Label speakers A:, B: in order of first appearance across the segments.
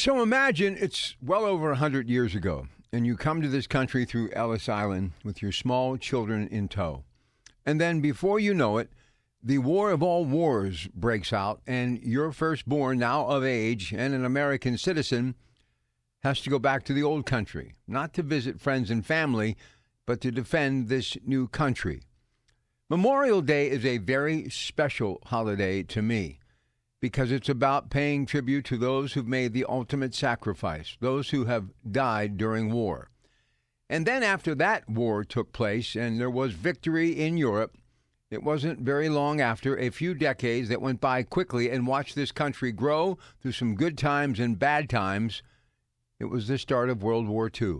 A: So imagine it's well over 100 years ago, and you come to this country through Ellis Island with your small children in tow. And then before you know it, the war of all wars breaks out, and your firstborn, now of age and an American citizen, has to go back to the old country, not to visit friends and family, but to defend this new country. Memorial Day is a very special holiday to me, because it's about paying tribute to those who've made the ultimate sacrifice, those who have died during war. And then after that war took place and there was victory in Europe, it wasn't very long after, a few decades that went by quickly and watched this country grow through some good times and bad times. It was the start of World War II.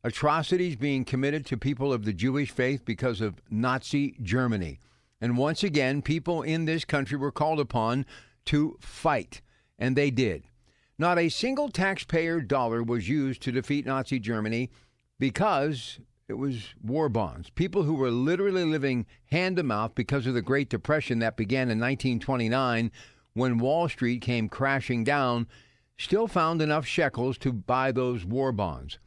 A: Atrocities being committed to people of the Jewish faith because of Nazi Germany. And once again, people in this country were called upon to fight, and they did. Not a single taxpayer dollar was used to defeat Nazi Germany because it was war bonds. People who were literally living hand to mouth because of the Great Depression that began in 1929 when Wall Street came crashing down still found enough shekels to buy those war bonds.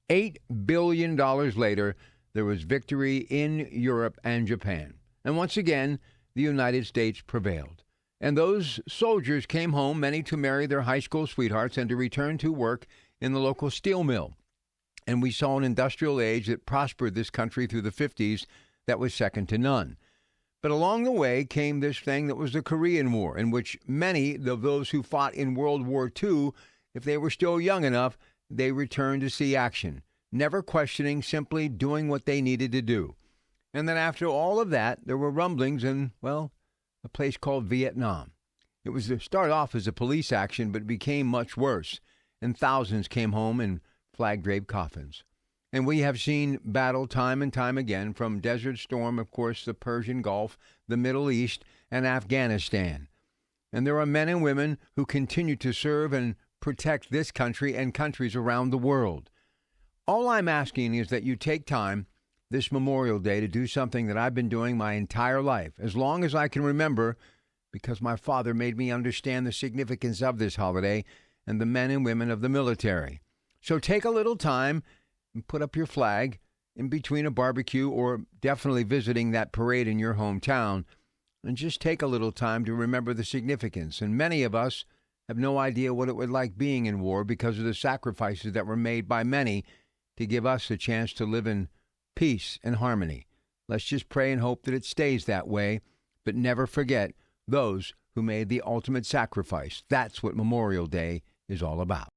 A: $8 billion later, there was victory in Europe and Japan. And once again, the United States prevailed. And those soldiers came home, many to marry their high school sweethearts and to return to work in the local steel mill. And we saw an industrial age that prospered this country through the 50s that was second to none. But along the way came this thing that was the Korean War, in which many of those who fought in World War II, if they were still young enough, they returned to see action, never questioning, simply doing what they needed to do. And then after all of that, there were rumblings in, well, a place called Vietnam. It was to start off as a police action, but it became much worse, and thousands came home in flag-draped coffins. And we have seen battle time and time again, from Desert Storm, of course, the Persian Gulf, the Middle East, and Afghanistan. And there are men and women who continue to serve and protect this country and countries around the world. All I'm asking is that you take time this Memorial Day to do something that I've been doing my entire life, as long as I can remember, because my father made me understand the significance of this holiday and the men and women of the military. So take a little time and put up your flag in between a barbecue or definitely visiting that parade in your hometown, and just take a little time to remember the significance. And many of us have no idea what it would like being in war because of the sacrifices that were made by many to give us a chance to live in peace and harmony. Let's just pray and hope that it stays that way, but never forget those who made the ultimate sacrifice. That's what Memorial Day is all about.